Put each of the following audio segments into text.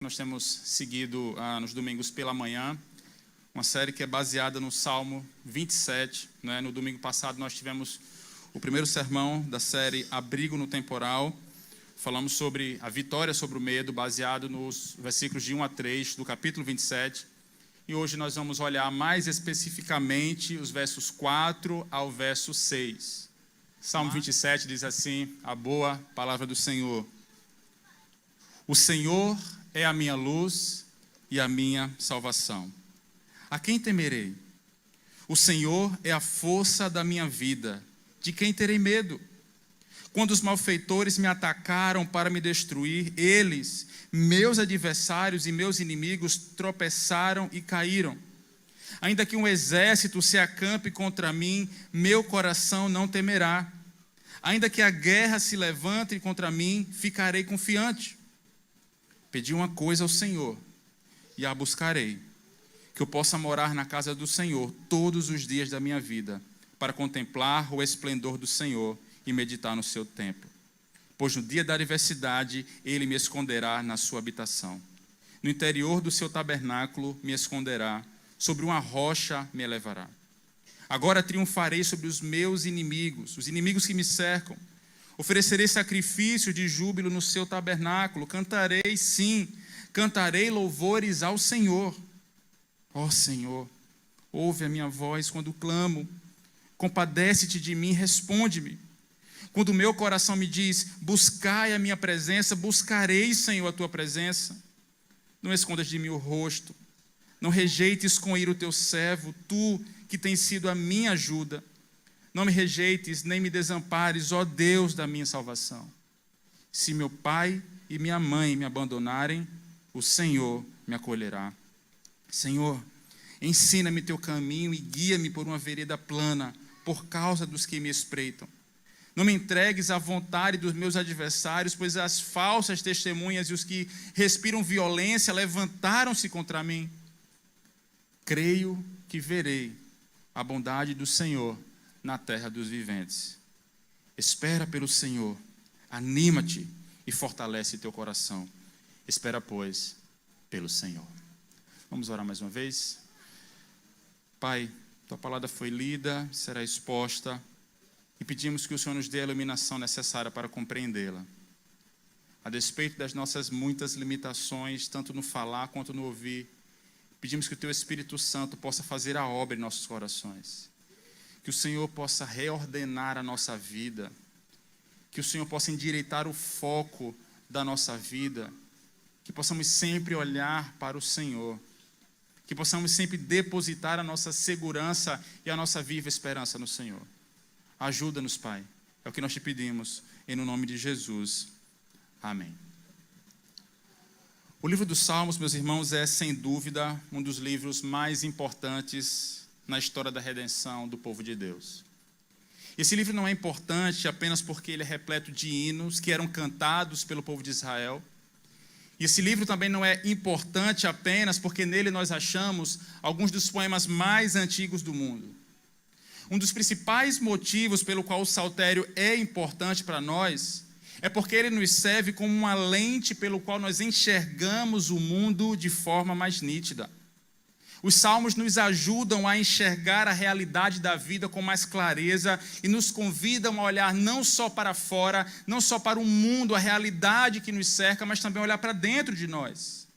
Nós temos seguido nos domingos pela manhã, uma série que é baseada no Salmo 27. Né? No domingo passado nós tivemos o primeiro sermão da série Abrigo no Temporal. Falamos sobre a vitória sobre o medo, baseado nos versículos de 1 a 3 do capítulo 27. E hoje nós vamos olhar mais especificamente os versos 4 ao verso 6. Salmo 27 diz assim, a boa palavra do Senhor. O Senhor é a minha luz e a minha salvação. A quem temerei? O Senhor é a força da minha vida. De quem terei medo? Quando os malfeitores me atacaram para me destruir, eles, meus adversários e meus inimigos, tropeçaram e caíram. Ainda que um exército se acampe contra mim, meu coração não temerá. Ainda que a guerra se levante contra mim, ficarei confiante. Pedi uma coisa ao Senhor, e a buscarei, que eu possa morar na casa do Senhor todos os dias da minha vida, para contemplar o esplendor do Senhor e meditar no seu templo. Pois no dia da adversidade, Ele me esconderá na sua habitação. No interior do seu tabernáculo me esconderá, sobre uma rocha me elevará. Agora triunfarei sobre os meus inimigos, os inimigos que me cercam. Oferecerei sacrifício de júbilo no seu tabernáculo. Cantarei, sim, cantarei louvores ao Senhor. Ó Senhor, ouve a minha voz quando clamo. Compadece-te de mim, responde-me. Quando o meu coração me diz, buscai a minha presença, buscarei, Senhor, a tua presença. Não escondas de mim o rosto. Não rejeites com ira o teu servo, tu que tens sido a minha ajuda. Não me rejeites, nem me desampares, ó Deus da minha salvação. Se meu pai e minha mãe me abandonarem, o Senhor me acolherá. Senhor, ensina-me teu caminho e guia-me por uma vereda plana, por causa dos que me espreitam. Não me entregues à vontade dos meus adversários, pois as falsas testemunhas e os que respiram violência levantaram-se contra mim. Creio que verei a bondade do Senhor na terra dos viventes. Espera pelo Senhor, anima-te e fortalece teu coração. Espera, pois, pelo Senhor. Vamos orar mais uma vez? Pai, tua palavra foi lida, será exposta, e pedimos que o Senhor nos dê a iluminação necessária para compreendê-la. A despeito das nossas muitas limitações, tanto no falar quanto no ouvir, pedimos que o teu Espírito Santo possa fazer a obra em nossos corações. Que o Senhor possa reordenar a nossa vida, que o Senhor possa endireitar o foco da nossa vida, que possamos sempre olhar para o Senhor, que possamos sempre depositar a nossa segurança e a nossa viva esperança no Senhor. Ajuda-nos, Pai, é o que nós te pedimos, em nome de Jesus. Amém. O livro dos Salmos, meus irmãos, é sem dúvida um dos livros mais importantes na história da redenção do povo de Deus. Esse livro não é importante apenas porque ele é repleto de hinos que eram cantados pelo povo de Israel. E esse livro também não é importante apenas porque nele nós achamos alguns dos poemas mais antigos do mundo. Um dos principais motivos pelo qual o saltério é importante para nós é porque ele nos serve como uma lente pelo qual nós enxergamos o mundo de forma mais nítida. Os salmos nos ajudam a enxergar a realidade da vida com mais clareza e nos convidam a olhar não só para fora, não só para o mundo, a realidade que nos cerca, mas também olhar para dentro de nós.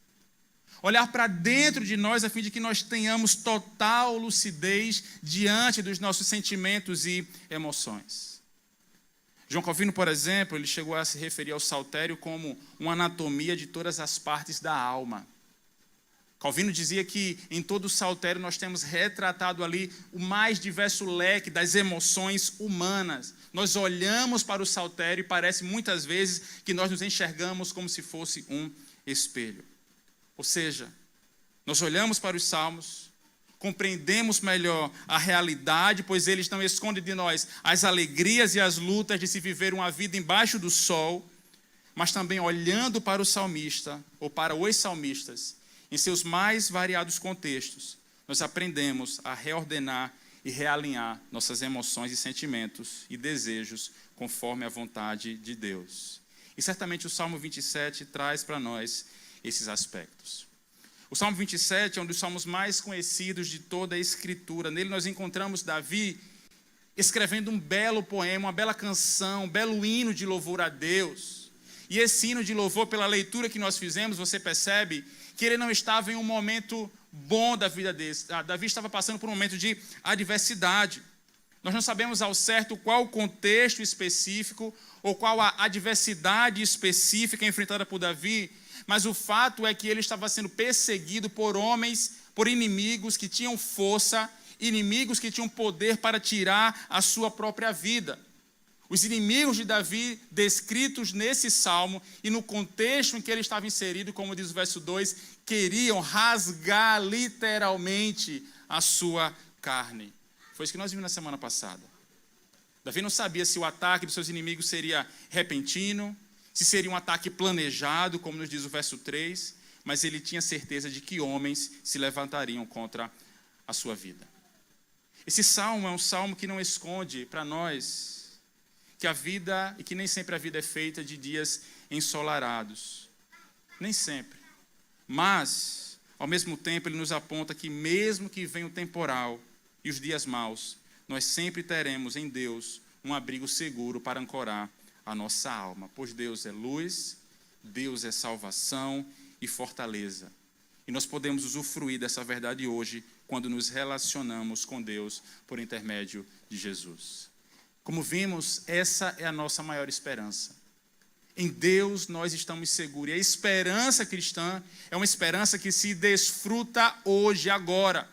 Olhar para dentro de nós a fim de que nós tenhamos total lucidez diante dos nossos sentimentos e emoções. João Calvino, por exemplo, ele chegou a se referir ao saltério como uma anatomia de todas as partes da alma. Calvino dizia que em todo o saltério nós temos retratado ali o mais diverso leque das emoções humanas. Nós olhamos para o saltério e parece muitas vezes que nós nos enxergamos como se fosse um espelho. Ou seja, nós olhamos para os salmos, compreendemos melhor a realidade, pois eles não escondem de nós as alegrias e as lutas de se viver uma vida embaixo do sol, mas também olhando para o salmista ou para os salmistas, em seus mais variados contextos, nós aprendemos a reordenar e realinhar nossas emoções e sentimentos e desejos conforme a vontade de Deus. E certamente o Salmo 27 traz para nós esses aspectos. O Salmo 27 é um dos salmos mais conhecidos de toda a Escritura. Nele nós encontramos Davi escrevendo um belo poema, uma bela canção, um belo hino de louvor a Deus. E esse hino de louvor, pela leitura que nós fizemos, você percebe que ele não estava em um momento bom da vida dele. Davi estava passando por um momento de adversidade. Nós não sabemos ao certo qual o contexto específico ou qual a adversidade específica enfrentada por Davi, mas o fato é que ele estava sendo perseguido por homens, por inimigos que tinham força, inimigos que tinham poder para tirar a sua própria vida. Os inimigos de Davi, descritos nesse salmo e no contexto em que ele estava inserido, como diz o verso 2, queriam rasgar literalmente a sua carne. Foi isso que nós vimos na semana passada. Davi não sabia se o ataque dos seus inimigos seria repentino, se seria um ataque planejado, como nos diz o verso 3, mas ele tinha certeza de que homens se levantariam contra a sua vida. Esse salmo é um salmo que não esconde para nós que a vida, e que nem sempre a vida é feita de dias ensolarados. Nem sempre. Mas, ao mesmo tempo, ele nos aponta que mesmo que venha o temporal e os dias maus, nós sempre teremos em Deus um abrigo seguro para ancorar a nossa alma. Pois Deus é luz, Deus é salvação e fortaleza. E nós podemos usufruir dessa verdade hoje, quando nos relacionamos com Deus por intermédio de Jesus. Como vimos, essa é a nossa maior esperança. Em Deus nós estamos seguros. E a esperança cristã é uma esperança que se desfruta hoje, agora.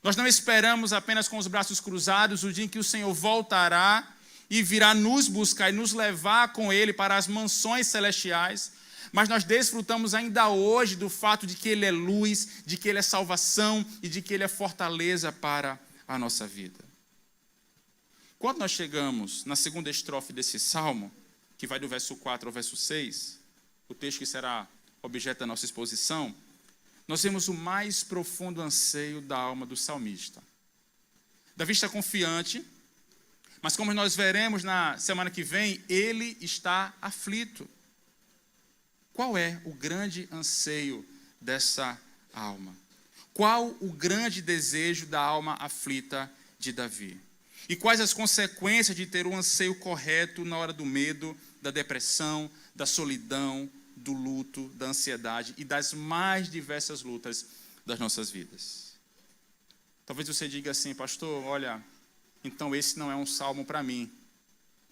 Nós não esperamos apenas com os braços cruzados o dia em que o Senhor voltará e virá nos buscar e nos levar com Ele para as mansões celestiais, mas nós desfrutamos ainda hoje do fato de que Ele é luz, de que Ele é salvação e de que Ele é fortaleza para a nossa vida. Quando nós chegamos na segunda estrofe desse salmo, que vai do verso 4 ao verso 6, o texto que será objeto da nossa exposição, nós vemos o mais profundo anseio da alma do salmista. Davi está confiante, mas como nós veremos na semana que vem, ele está aflito. Qual é o grande anseio dessa alma? Qual o grande desejo da alma aflita de Davi? E quais as consequências de ter o anseio correto na hora do medo, da depressão, da solidão, do luto, da ansiedade e das mais diversas lutas das nossas vidas? Talvez você diga assim, pastor, olha, então esse não é um salmo para mim.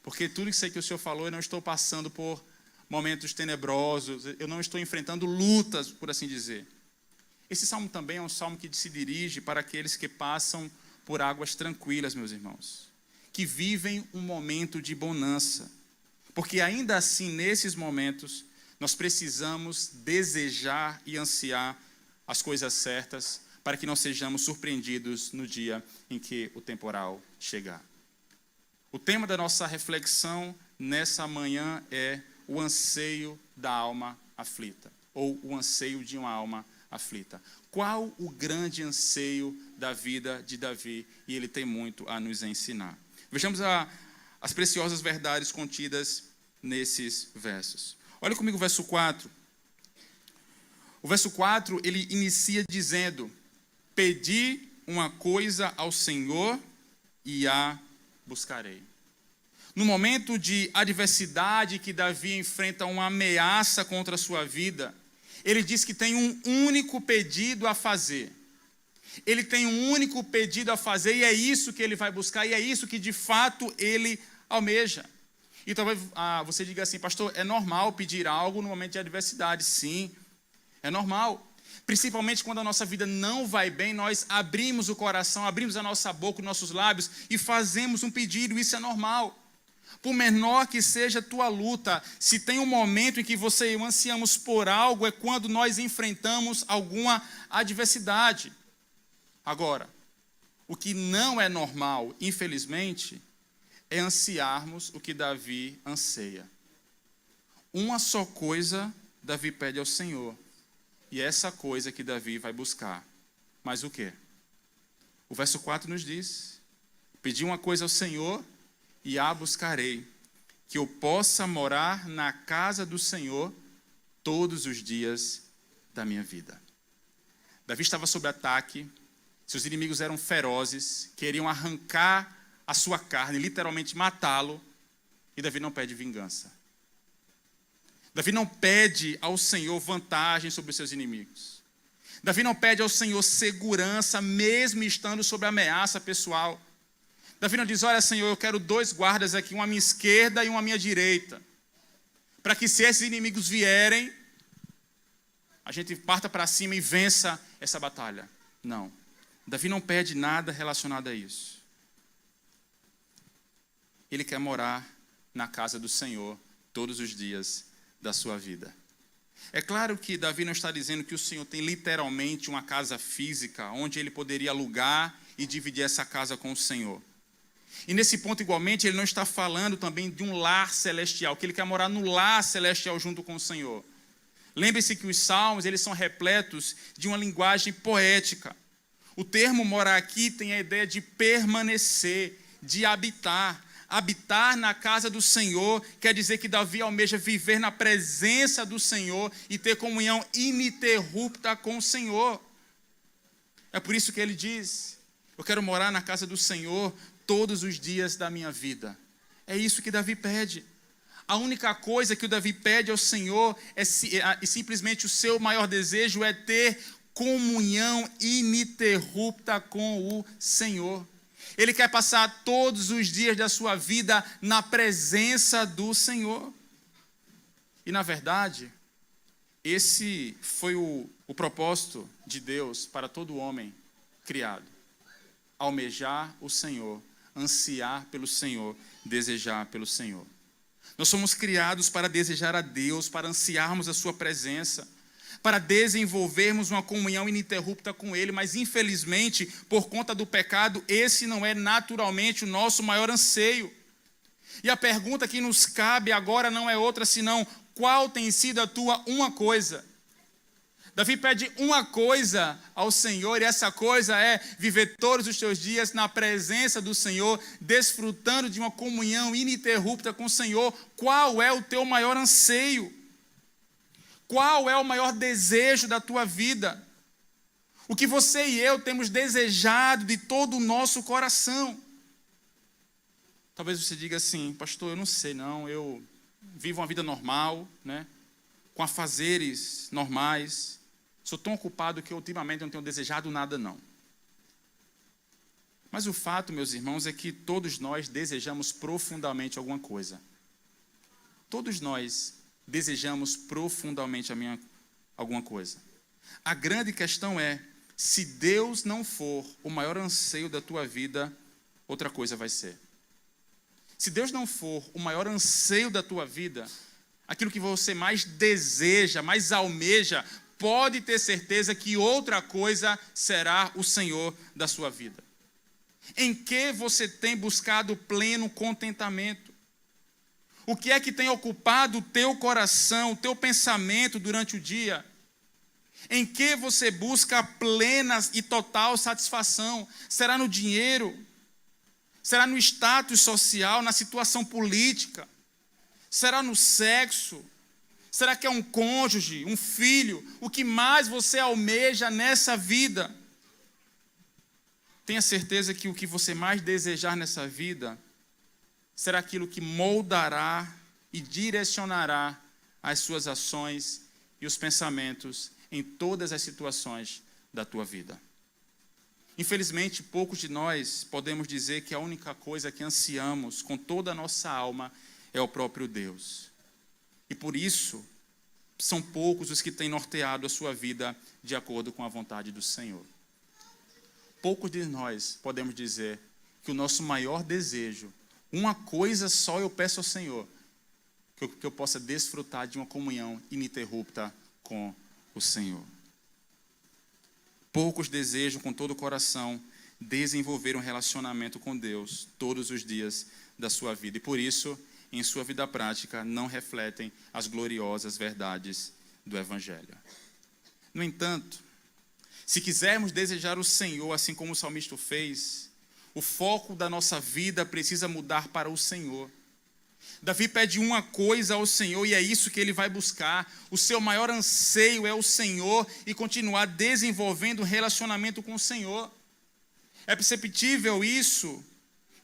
Porque tudo isso que o senhor falou, eu não estou passando por momentos tenebrosos, eu não estou enfrentando lutas, por assim dizer. Esse salmo também é um salmo que se dirige para aqueles que passam por águas tranquilas, meus irmãos, que vivem um momento de bonança, porque ainda assim, nesses momentos, nós precisamos desejar e ansiar as coisas certas, para que não sejamos surpreendidos no dia em que o temporal chegar. O tema da nossa reflexão nessa manhã é o anseio da alma aflita, ou o anseio de uma alma aflita. Qual o grande anseio da vida de Davi? E ele tem muito a nos ensinar. Vejamos as preciosas verdades contidas nesses versos. Olha comigo o verso 4. O verso 4, ele inicia dizendo: pedi uma coisa ao Senhor e a buscarei. No momento de adversidade que Davi enfrenta uma ameaça contra a sua vida, ele diz que tem um único pedido a fazer. Ele tem um único pedido a fazer e é isso que ele vai buscar e é isso que de fato ele almeja. E talvez você diga assim, pastor, é normal pedir algo no momento de adversidade. Sim, é normal. Principalmente quando a nossa vida não vai bem, nós abrimos o coração, abrimos a nossa boca, os nossos lábios e fazemos um pedido, isso é normal. Por menor que seja a tua luta, se tem um momento em que você e eu ansiamos por algo, é quando nós enfrentamos alguma adversidade. Agora, o que não é normal, infelizmente, é ansiarmos o que Davi anseia. Uma só coisa Davi pede ao Senhor, e é essa coisa que Davi vai buscar. Mas o quê? O verso 4 nos diz: pedi uma coisa ao Senhor e a buscarei, que eu possa morar na casa do Senhor todos os dias da minha vida. Davi estava sob ataque, seus inimigos eram ferozes, queriam arrancar a sua carne, literalmente matá-lo, e Davi não pede vingança. Davi não pede ao Senhor vantagem sobre os seus inimigos. Davi não pede ao Senhor segurança, mesmo estando sob ameaça pessoal. Davi não diz, olha Senhor, eu quero 2 guardas aqui, um à minha esquerda e um à minha direita, para que se esses inimigos vierem, a gente parta para cima e vença essa batalha. Não. Davi não pede nada relacionado a isso. Ele quer morar na casa do Senhor todos os dias da sua vida. É claro que Davi não está dizendo que o Senhor tem literalmente uma casa física, onde ele poderia alugar e dividir essa casa com o Senhor. E nesse ponto, igualmente, ele não está falando também de um lar celestial, que ele quer morar no lar celestial junto com o Senhor. Lembre-se que os salmos, eles são repletos de uma linguagem poética. O termo morar aqui tem a ideia de permanecer, de habitar. Habitar na casa do Senhor quer dizer que Davi almeja viver na presença do Senhor e ter comunhão ininterrupta com o Senhor. É por isso que ele diz, eu quero morar na casa do Senhor todos os dias da minha vida. É isso que Davi pede. A única coisa que o Davi pede ao Senhor é simplesmente o seu maior desejo é ter comunhão ininterrupta com o Senhor. Ele quer passar todos os dias da sua vida na presença do Senhor. E, na verdade, esse foi o propósito de Deus para todo homem criado. Almejar o Senhor, ansiar pelo Senhor, desejar pelo Senhor. Nós somos criados para desejar a Deus, para ansiarmos a sua presença, para desenvolvermos uma comunhão ininterrupta com Ele, mas infelizmente, por conta do pecado, esse não é naturalmente o nosso maior anseio. E a pergunta que nos cabe agora não é outra senão, qual tem sido a tua uma coisa? Davi pede uma coisa ao Senhor, e essa coisa é viver todos os teus dias na presença do Senhor, desfrutando de uma comunhão ininterrupta com o Senhor. Qual é o teu maior anseio? Qual é o maior desejo da tua vida? O que você e eu temos desejado de todo o nosso coração? Talvez você diga assim, pastor, eu não sei não, eu vivo uma vida normal, né? Com afazeres normais. Sou tão ocupado que ultimamente não tenho desejado nada não. Mas o fato, meus irmãos, é que todos nós desejamos profundamente alguma coisa. Todos nós desejamos profundamente alguma coisa. A grande questão é, se Deus não for o maior anseio da tua vida, outra coisa vai ser. Se Deus não for o maior anseio da tua vida, aquilo que você mais deseja, mais almeja, pode ter certeza que outra coisa será o Senhor da sua vida. Em que você tem buscado pleno contentamento? O que é que tem ocupado o teu coração, o teu pensamento durante o dia? Em que você busca plena e total satisfação? Será no dinheiro? Será no status social, na situação política? Será no sexo? Será que é um cônjuge, um filho? O que mais você almeja nessa vida? Tenha certeza que o que você mais desejar nessa vida será aquilo que moldará e direcionará as suas ações e os pensamentos em todas as situações da tua vida. Infelizmente, poucos de nós podemos dizer que a única coisa que ansiamos com toda a nossa alma é o próprio Deus. E por isso, são poucos os que têm norteado a sua vida de acordo com a vontade do Senhor. Poucos de nós podemos dizer que o nosso maior desejo, uma coisa só eu peço ao Senhor, que eu possa desfrutar de uma comunhão ininterrupta com o Senhor. Poucos desejam com todo o coração desenvolver um relacionamento com Deus todos os dias da sua vida. E por isso, em sua vida prática, não refletem as gloriosas verdades do Evangelho. No entanto, se quisermos desejar o Senhor, assim como o salmista fez, o foco da nossa vida precisa mudar para o Senhor. Davi pede uma coisa ao Senhor e é isso que ele vai buscar. O seu maior anseio é o Senhor e continuar desenvolvendo um relacionamento com o Senhor. É perceptível isso,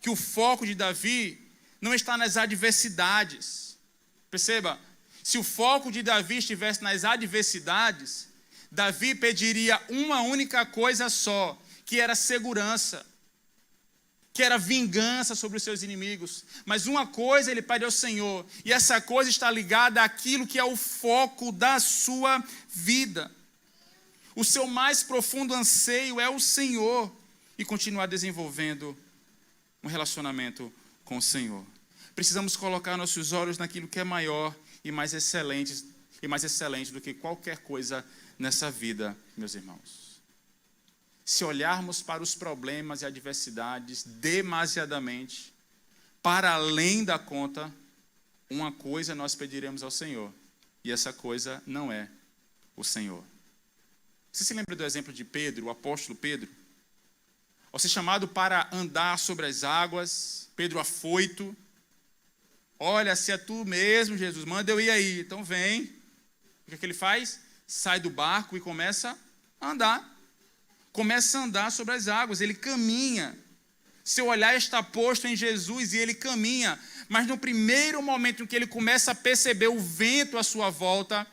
que o foco de Davi não está nas adversidades. Perceba, se o foco de Davi estivesse nas adversidades, Davi pediria uma única coisa só, que era segurança, que era vingança sobre os seus inimigos. Mas uma coisa ele pede ao Senhor, e essa coisa está ligada àquilo que é o foco da sua vida. O seu mais profundo anseio é o Senhor e continuar desenvolvendo um relacionamento com o Senhor. Precisamos colocar nossos olhos naquilo que é maior e mais excelente do que qualquer coisa nessa vida, meus irmãos. Se olharmos para os problemas e adversidades demasiadamente, para além da conta, uma coisa nós pediremos ao Senhor, e essa coisa não é o Senhor. Você se lembra do exemplo de Pedro, o apóstolo Pedro? Ao ser chamado para andar sobre as águas, Pedro afoito, olha, se é tu mesmo, Jesus, manda eu ir aí, então vem. O que é que ele faz? Sai do barco e começa a andar. Começa a andar sobre as águas, ele caminha. Seu olhar está posto em Jesus e ele caminha. Mas no primeiro momento em que ele começa a perceber o vento à sua volta,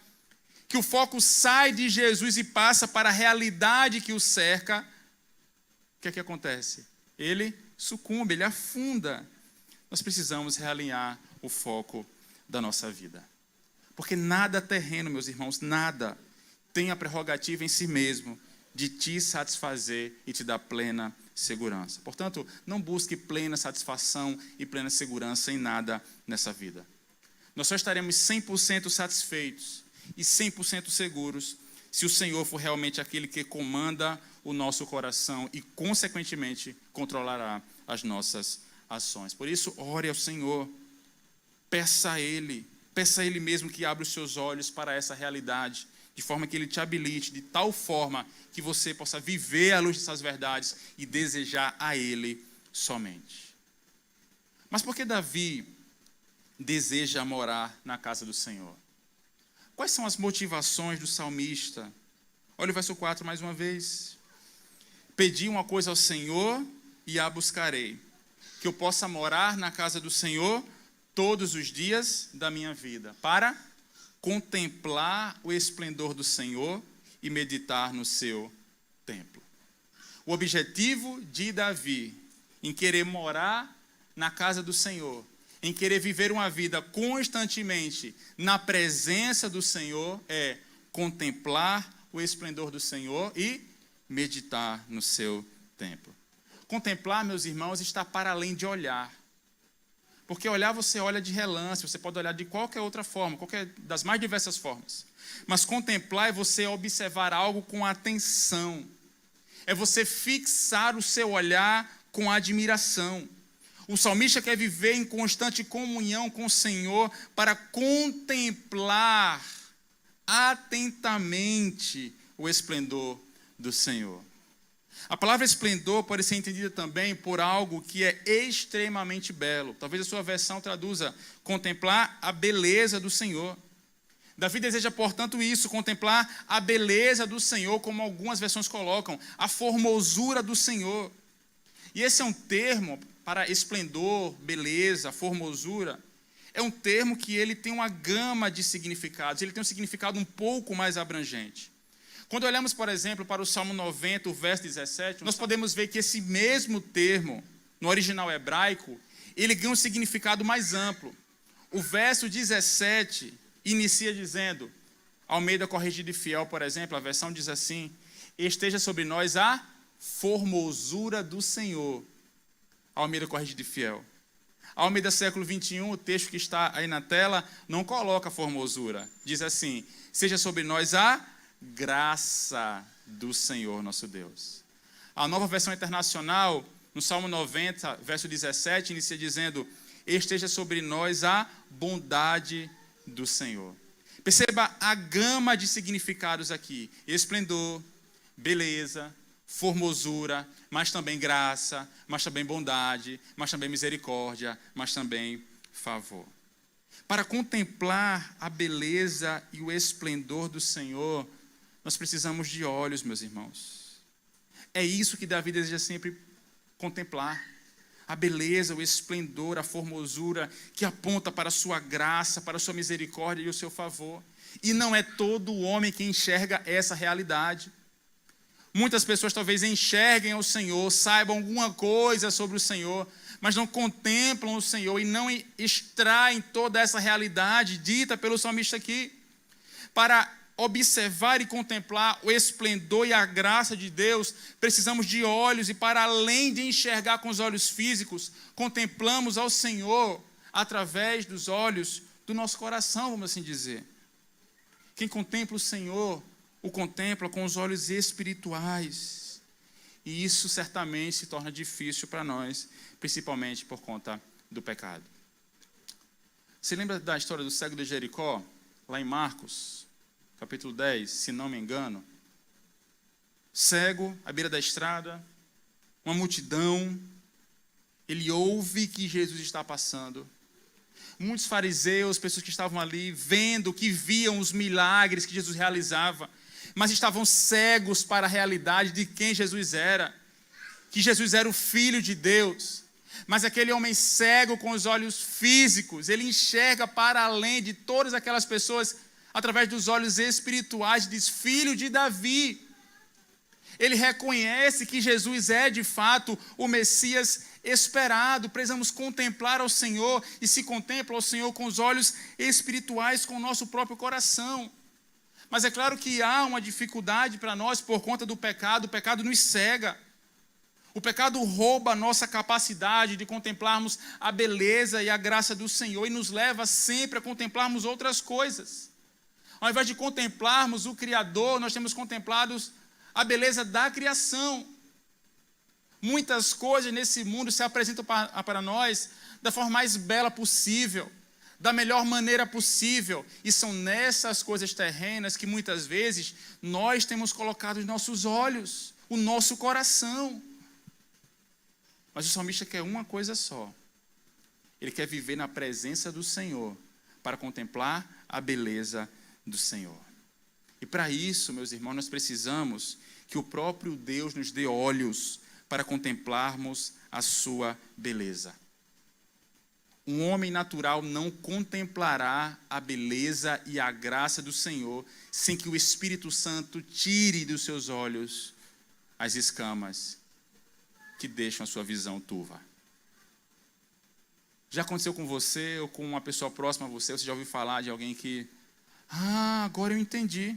que o foco sai de Jesus e passa para a realidade que o cerca, o que é que acontece? Ele sucumbe, ele afunda. Nós precisamos realinhar o foco da nossa vida. Porque nada terreno, meus irmãos, nada tem a prerrogativa em si mesmo de te satisfazer e te dar plena segurança. Portanto, não busque plena satisfação e plena segurança em nada nessa vida. Nós só estaremos 100% satisfeitos e 100% seguros se o Senhor for realmente aquele que comanda o nosso coração e, consequentemente, controlará as nossas ações. Por isso, ore ao Senhor, peça a Ele mesmo que abra os seus olhos para essa realidade, de forma que Ele te habilite, de tal forma que você possa viver à luz dessas verdades e desejar a Ele somente. Mas por que Davi deseja morar na casa do Senhor? Quais são as motivações do salmista? Olha o verso 4 mais uma vez. Pedi uma coisa ao Senhor e a buscarei, que eu possa morar na casa do Senhor todos os dias da minha vida, para contemplar o esplendor do Senhor e meditar no seu templo. O objetivo de Davi em querer morar na casa do Senhor, em querer viver uma vida constantemente na presença do Senhor, é contemplar o esplendor do Senhor e meditar no seu templo. Contemplar, meus irmãos, está para além de olhar. Porque olhar, você olha de relance, você pode olhar de qualquer outra forma, qualquer das mais diversas formas. Mas contemplar é você observar algo com atenção. É você fixar o seu olhar com admiração. O salmista quer viver em constante comunhão com o Senhor para contemplar atentamente o esplendor do Senhor. A palavra esplendor pode ser entendida também por algo que é extremamente belo. Talvez a sua versão traduza contemplar a beleza do Senhor. Davi deseja, portanto, isso, contemplar a beleza do Senhor, como algumas versões colocam, a formosura do Senhor. E esse é um termo para esplendor, beleza, formosura. É um termo que ele tem uma gama de significados, ele tem um significado um pouco mais abrangente. Quando olhamos, por exemplo, para o Salmo 90, o verso 17, nós podemos ver que esse mesmo termo, no original hebraico, ele ganha um significado mais amplo. O verso 17 inicia dizendo, Almeida Corrigida e Fiel, por exemplo, a versão diz assim, esteja sobre nós a formosura do Senhor. Almeida Corrigida e Fiel. Almeida século 21, o texto que está aí na tela, não coloca formosura. Diz assim, seja sobre nós a graça do Senhor nosso Deus. A Nova Versão Internacional, no Salmo 90, verso 17, inicia dizendo, esteja sobre nós a bondade do Senhor. Perceba a gama de significados aqui. Esplendor, beleza, formosura, mas também graça, mas também bondade, mas também misericórdia, mas também favor. Para contemplar a beleza e o esplendor do Senhor, nós precisamos de olhos, meus irmãos. É isso que Davi deseja sempre contemplar. A beleza, o esplendor, a formosura que aponta para a sua graça, para a sua misericórdia e o seu favor. E não é todo homem que enxerga essa realidade. Muitas pessoas talvez enxerguem o Senhor, saibam alguma coisa sobre o Senhor, mas não contemplam o Senhor e não extraem toda essa realidade dita pelo salmista aqui. Para observar e contemplar o esplendor e a graça de Deus, precisamos de olhos, e para além de enxergar com os olhos físicos, contemplamos ao Senhor através dos olhos do nosso coração, vamos assim dizer. Quem contempla o Senhor, o contempla com os olhos espirituais. E isso certamente se torna difícil para nós, principalmente por conta do pecado. Você lembra da história do cego de Jericó, lá em Marcos, capítulo 10, se não me engano? Cego, à beira da estrada, uma multidão, ele ouve que Jesus está passando. Muitos fariseus, pessoas que estavam ali, vendo, que viam os milagres que Jesus realizava, mas estavam cegos para a realidade de quem Jesus era, que Jesus era o Filho de Deus. Mas aquele homem cego com os olhos físicos, ele enxerga para além de todas aquelas pessoas, através dos olhos espirituais, diz: filho de Davi. Ele reconhece que Jesus é de fato o Messias esperado. Precisamos contemplar ao Senhor, e se contempla ao Senhor com os olhos espirituais, com o nosso próprio coração. Mas é claro que há uma dificuldade para nós por conta do pecado. O pecado nos cega. O pecado rouba a nossa capacidade de contemplarmos a beleza e a graça do Senhor e nos leva sempre a contemplarmos outras coisas. Ao invés de contemplarmos o Criador, nós temos contemplado a beleza da criação. Muitas coisas nesse mundo se apresentam para nós da forma mais bela possível, da melhor maneira possível. E são nessas coisas terrenas que muitas vezes nós temos colocado os nossos olhos, o nosso coração. Mas o salmista quer uma coisa só. Ele quer viver na presença do Senhor, para contemplar a beleza do Senhor. E para isso, meus irmãos, nós precisamos que o próprio Deus nos dê olhos para contemplarmos a sua beleza. Um homem natural não contemplará a beleza e a graça do Senhor sem que o Espírito Santo tire dos seus olhos as escamas que deixam a sua visão turva. Já aconteceu com você ou com uma pessoa próxima a você? Você já ouviu falar de alguém que... agora eu entendi.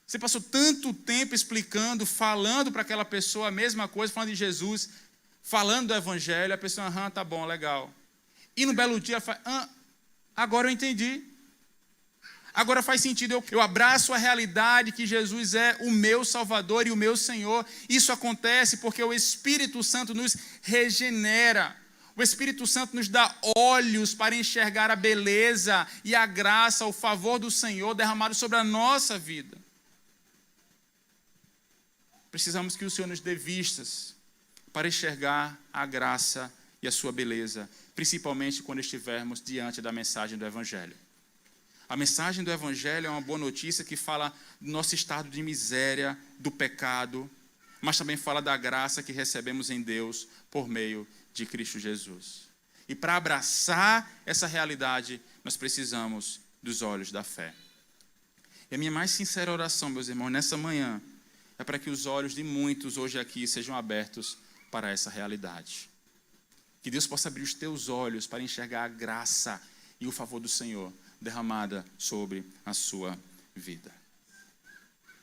Você passou tanto tempo explicando, falando para aquela pessoa a mesma coisa, falando de Jesus, falando do Evangelho, a pessoa, tá bom, legal. E no belo dia ela fala, agora eu entendi. Agora faz sentido, eu abraço a realidade que Jesus é o meu Salvador e o meu Senhor. Isso acontece porque o Espírito Santo nos regenera. O Espírito Santo nos dá olhos para enxergar a beleza e a graça, o favor do Senhor derramado sobre a nossa vida. Precisamos que o Senhor nos dê vistas para enxergar a graça e a sua beleza, principalmente quando estivermos diante da mensagem do Evangelho. A mensagem do Evangelho é uma boa notícia que fala do nosso estado de miséria, do pecado, mas também fala da graça que recebemos em Deus por meio de Cristo Jesus. E para abraçar essa realidade, nós precisamos dos olhos da fé. E a minha mais sincera oração, meus irmãos, nessa manhã, é para que os olhos de muitos hoje aqui sejam abertos para essa realidade. Que Deus possa abrir os teus olhos para enxergar a graça e o favor do Senhor derramada sobre a sua vida.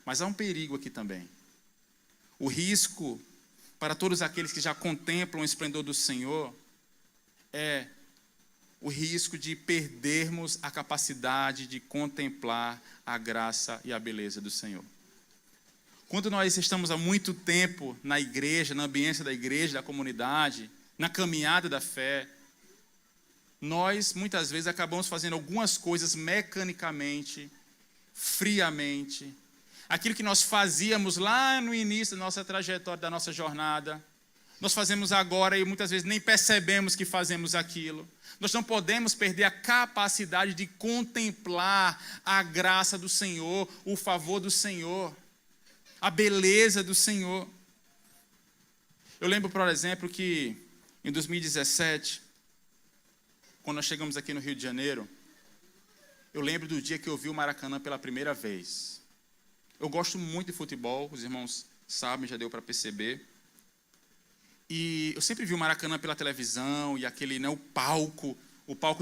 Mas há um perigo aqui também. O risco para todos aqueles que já contemplam o esplendor do Senhor é o risco de perdermos a capacidade de contemplar a graça e a beleza do Senhor. Quando nós estamos há muito tempo na igreja, na ambiência da igreja, da comunidade, na caminhada da fé, nós muitas vezes acabamos fazendo algumas coisas mecanicamente, friamente. Aquilo que nós fazíamos lá no início da nossa trajetória, da nossa jornada, Nós fazemos agora e muitas vezes nem percebemos que fazemos aquilo. Nós não podemos perder a capacidade de contemplar a graça do Senhor, o favor do Senhor, a beleza do Senhor. Eu lembro, por exemplo, que em 2017, quando nós chegamos aqui no Rio de Janeiro, eu lembro do dia que eu vi o Maracanã pela primeira vez. Eu gosto muito de futebol, os irmãos sabem, já deu para perceber. E eu sempre vi o Maracanã pela televisão, e aquele, né, o palco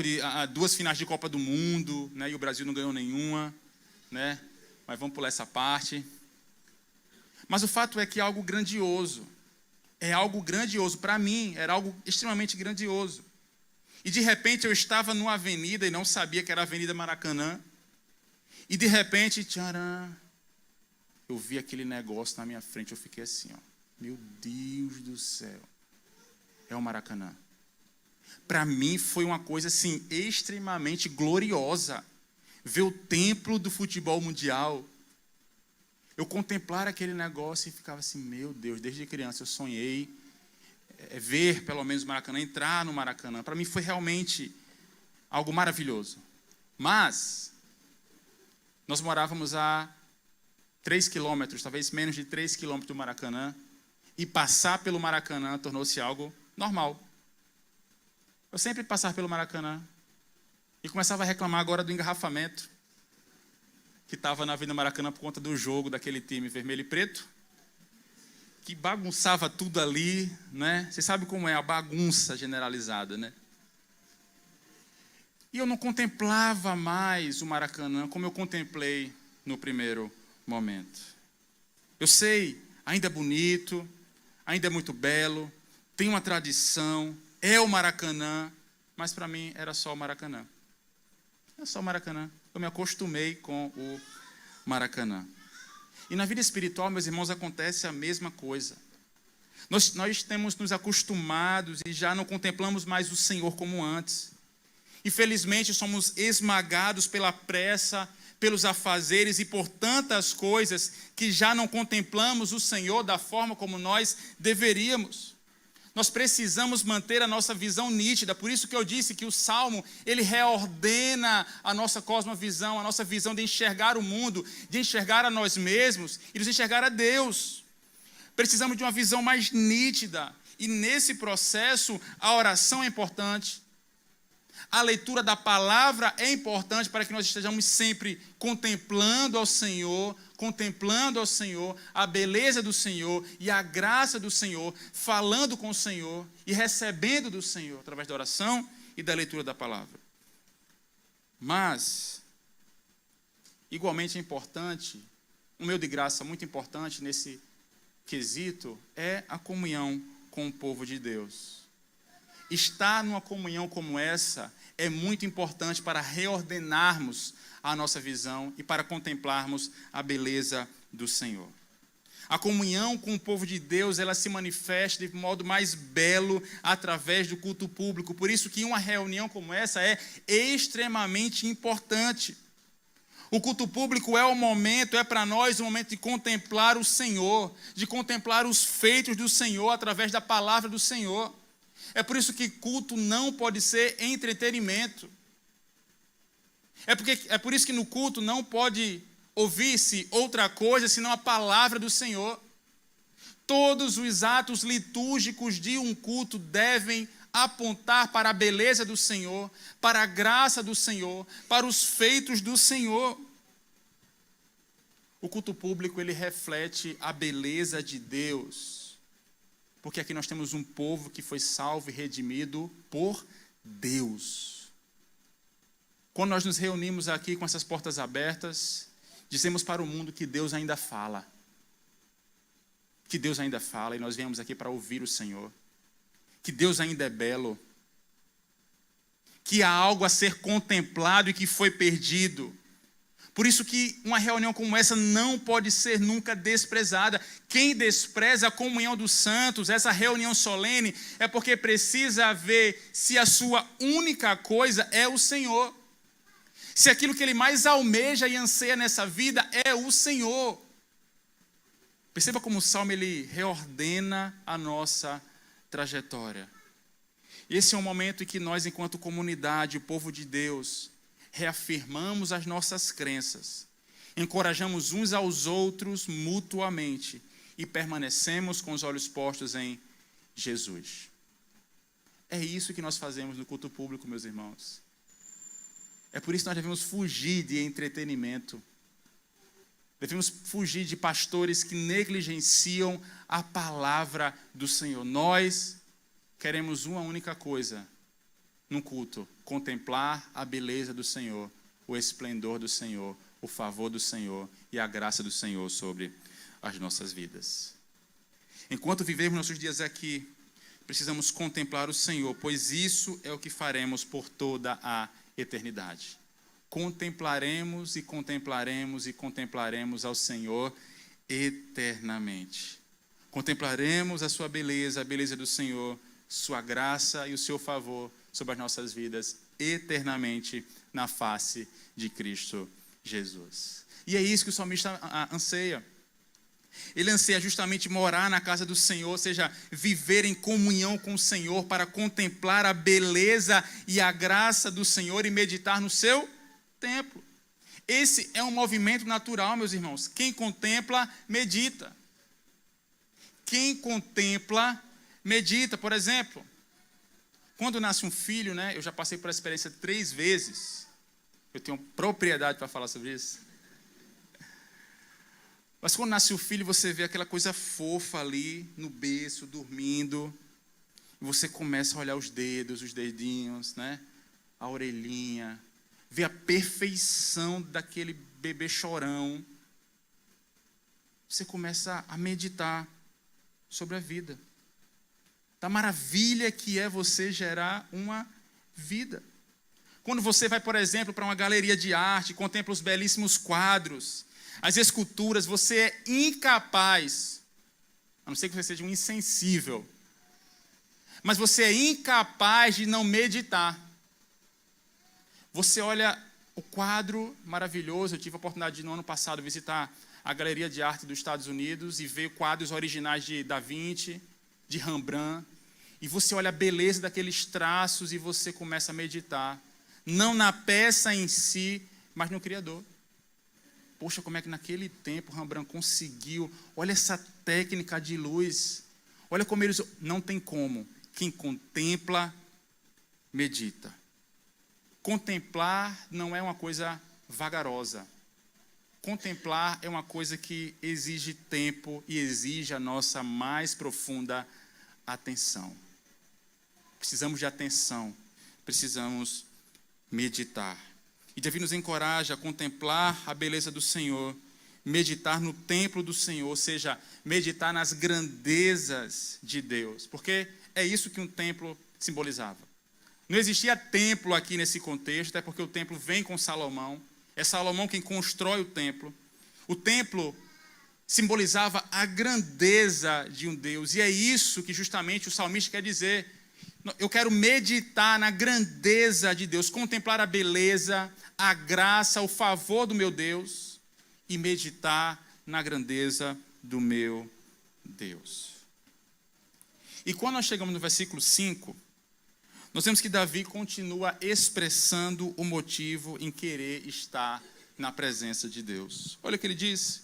de duas finais de Copa do Mundo, né, e o Brasil não ganhou nenhuma, né, mas vamos pular essa parte. Mas o fato é que é algo grandioso. É algo grandioso. Para mim, era algo extremamente grandioso. E de repente eu estava numa avenida e não sabia que era a Avenida Maracanã. E de repente, tcharam, eu vi aquele negócio na minha frente. Eu fiquei assim, ó, meu Deus do céu. É o Maracanã. Para mim foi uma coisa assim, extremamente gloriosa. Ver o templo do futebol mundial. Eu contemplar aquele negócio e ficava assim, meu Deus, desde criança eu sonhei ver pelo menos o Maracanã, entrar no Maracanã. Para mim foi realmente algo maravilhoso. Mas nós morávamos a 3 quilômetros, talvez menos de 3 quilômetros do Maracanã, e passar pelo Maracanã tornou-se algo normal. Eu sempre passava pelo Maracanã e começava a reclamar agora do engarrafamento que estava na Avenida Maracanã por conta do jogo daquele time vermelho e preto, que bagunçava tudo ali, né? Você sabe como é a bagunça generalizada, né? E eu não contemplava mais o Maracanã como eu contemplei no primeiro momento. Eu sei, ainda é bonito, ainda é muito belo, tem uma tradição, é o Maracanã, mas para mim era só o Maracanã. É só o Maracanã. Eu me acostumei com o Maracanã. E na vida espiritual, meus irmãos, acontece a mesma coisa. Nós temos nos acostumados e já não contemplamos mais o Senhor como antes. Infelizmente, somos esmagados pela pressa, pelos afazeres e por tantas coisas que já não contemplamos o Senhor da forma como nós deveríamos. Nós precisamos manter a nossa visão nítida. Por isso que eu disse que o Salmo, ele reordena a nossa cosmovisão, a nossa visão de enxergar o mundo, de enxergar a nós mesmos e de enxergar a Deus. Precisamos de uma visão mais nítida. E nesse processo, a oração é importante. A leitura da palavra é importante para que nós estejamos sempre contemplando ao Senhor, a beleza do Senhor e a graça do Senhor, falando com o Senhor e recebendo do Senhor, através da oração e da leitura da palavra. Mas, igualmente é importante, um meio de graça muito importante nesse quesito, é a comunhão com o povo de Deus. Estar numa comunhão como essa é muito importante para reordenarmos a nossa visão e para contemplarmos a beleza do Senhor. A comunhão com o povo de Deus, ela se manifesta de modo mais belo através do culto público. Por isso que uma reunião como essa é extremamente importante. O culto público é para nós um momento de contemplar o Senhor, de contemplar os feitos do Senhor através da palavra do Senhor. É por isso que culto não pode ser entretenimento. É por isso que no culto não pode ouvir-se outra coisa senão a palavra do Senhor. Todos os atos litúrgicos de um culto devem apontar para a beleza do Senhor, para a graça do Senhor, para os feitos do Senhor. O culto público, ele reflete a beleza de Deus. Porque aqui nós temos um povo que foi salvo e redimido por Deus. Quando nós nos reunimos aqui com essas portas abertas, dizemos para o mundo que Deus ainda fala. Que Deus ainda fala e nós viemos aqui para ouvir o Senhor. Que Deus ainda é belo. Que há algo a ser contemplado e que foi perdido. Por isso que uma reunião como essa não pode ser nunca desprezada. Quem despreza a comunhão dos santos, essa reunião solene, é porque precisa ver se a sua única coisa é o Senhor. Se aquilo que ele mais almeja e anseia nessa vida é o Senhor. Perceba como o Salmo ele reordena a nossa trajetória. Esse é um momento em que nós, enquanto comunidade, o povo de Deus, reafirmamos as nossas crenças, encorajamos uns aos outros mutuamente e permanecemos com os olhos postos em Jesus. É isso que nós fazemos no culto público, meus irmãos. É por isso que nós devemos fugir de entretenimento. Devemos fugir de pastores que negligenciam a palavra do Senhor. Nós queremos uma única coisa num culto: contemplar a beleza do Senhor, o esplendor do Senhor, o favor do Senhor e a graça do Senhor sobre as nossas vidas. Enquanto vivemos nossos dias aqui, precisamos contemplar o Senhor, pois isso é o que faremos por toda a eternidade. Contemplaremos e contemplaremos e contemplaremos ao Senhor eternamente. Contemplaremos a sua beleza, a beleza do Senhor, sua graça e o seu favor sobre as nossas vidas eternamente na face de Cristo Jesus. E é isso que o salmista anseia. Ele anseia justamente morar na casa do Senhor, ou seja, viver em comunhão com o Senhor para contemplar a beleza e a graça do Senhor e meditar no seu templo. Esse é um movimento natural, meus irmãos. Quem contempla, medita. Quem contempla, medita. Por exemplo, quando nasce um filho, né? Eu já passei por essa experiência 3 vezes. Eu tenho propriedade para falar sobre isso. Mas quando nasce o filho, você vê aquela coisa fofa ali no berço, dormindo. E você começa a olhar os dedos, os dedinhos, né? A orelhinha. Vê a perfeição daquele bebê chorão. Você começa a meditar sobre a vida. Da maravilha que é você gerar uma vida. Quando você vai, por exemplo, para uma galeria de arte, contempla os belíssimos quadros, as esculturas, você é incapaz, a não ser que você seja um insensível, mas você é incapaz de não meditar. Você olha o quadro maravilhoso. Eu tive a oportunidade de, no ano passado, visitar a Galeria de Arte dos Estados Unidos e ver quadros originais de Da Vinci, de Rembrandt, e você olha a beleza daqueles traços e você começa a meditar, não na peça em si, mas no Criador. Poxa, como é que naquele tempo Rembrandt conseguiu? Olha essa técnica de luz. Olha como eles... Não tem como. Quem contempla, medita. Contemplar não é uma coisa vagarosa. Contemplar é uma coisa que exige tempo e exige a nossa mais profunda atenção. Precisamos de atenção. Precisamos meditar. E Davi nos encoraja a contemplar a beleza do Senhor, meditar no templo do Senhor, ou seja, meditar nas grandezas de Deus. Porque é isso que um templo simbolizava. Não existia templo aqui nesse contexto, até porque o templo vem com Salomão. É Salomão quem constrói o templo. O templo simbolizava a grandeza de um Deus. E é isso que justamente o salmista quer dizer. Eu quero meditar na grandeza de Deus, contemplar a beleza, a graça, o favor do meu Deus e meditar na grandeza do meu Deus. E quando nós chegamos no versículo 5, nós vemos que Davi continua expressando o motivo em querer estar na presença de Deus. Olha o que ele diz: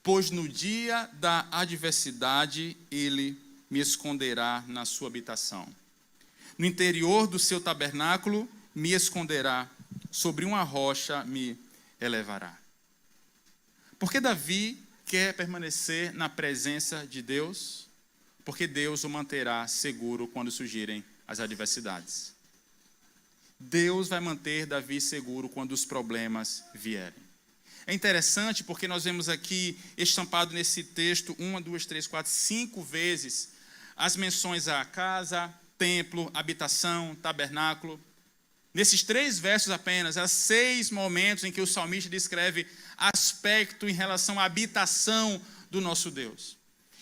pois no dia da adversidade ele me esconderá na sua habitação. No interior do seu tabernáculo me esconderá, sobre uma rocha me elevará. Por que Davi quer permanecer na presença de Deus? Porque Deus o manterá seguro quando surgirem as adversidades. Deus vai manter Davi seguro quando os problemas vierem. É interessante porque nós vemos aqui estampado nesse texto 1, 2, 3, 4, 5 vezes as menções à casa, templo, habitação, tabernáculo. Nesses 3 versos apenas, há 6 momentos em que o salmista descreve aspecto em relação à habitação do nosso Deus.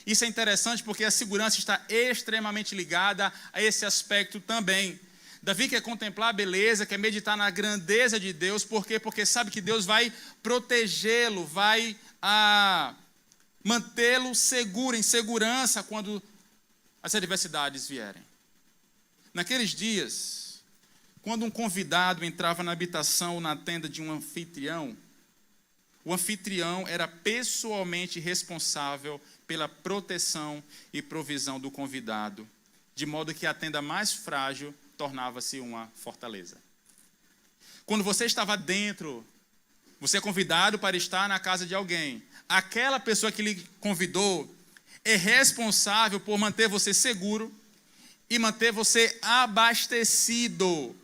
Isso é interessante porque a segurança está extremamente ligada a esse aspecto também. Davi quer contemplar a beleza, quer meditar na grandeza de Deus. Por quê? Porque sabe que Deus vai protegê-lo, vai mantê-lo seguro, em segurança, quando as adversidades vierem. Naqueles dias, quando um convidado entrava na habitação ou na tenda de um anfitrião, o anfitrião era pessoalmente responsável pela proteção e provisão do convidado, de modo que a tenda mais frágil tornava-se uma fortaleza. Quando você estava dentro, você é convidado para estar na casa de alguém. Aquela pessoa que lhe convidou é responsável por manter você seguro e manter você abastecido.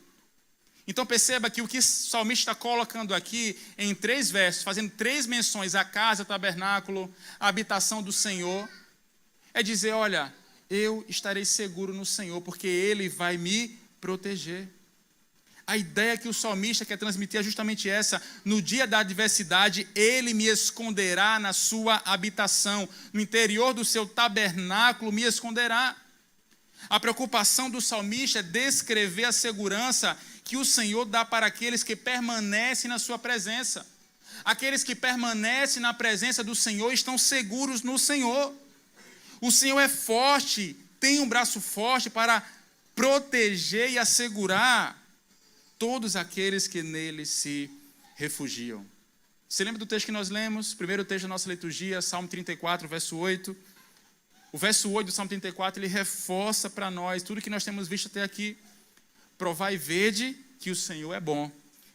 Então perceba que o que o salmista está colocando aqui em 3 versos, fazendo 3 menções à casa, tabernáculo, a habitação do Senhor, é dizer, olha, eu estarei seguro no Senhor, porque Ele vai me proteger. A ideia que o salmista quer transmitir é justamente essa. No dia da adversidade, Ele me esconderá na sua habitação. No interior do seu tabernáculo me esconderá. A preocupação do salmista é descrever a segurança que o Senhor dá para aqueles que permanecem na sua presença. Aqueles que permanecem na presença do Senhor estão seguros no Senhor. O Senhor é forte, tem um braço forte para proteger e assegurar todos aqueles que nele se refugiam. Você lembra do texto que nós lemos? Primeiro texto da nossa liturgia, Salmo 34, verso 8. O verso 8 do Salmo 34, ele reforça para nós tudo que nós temos visto até aqui. Provai e vede que o Senhor é bom.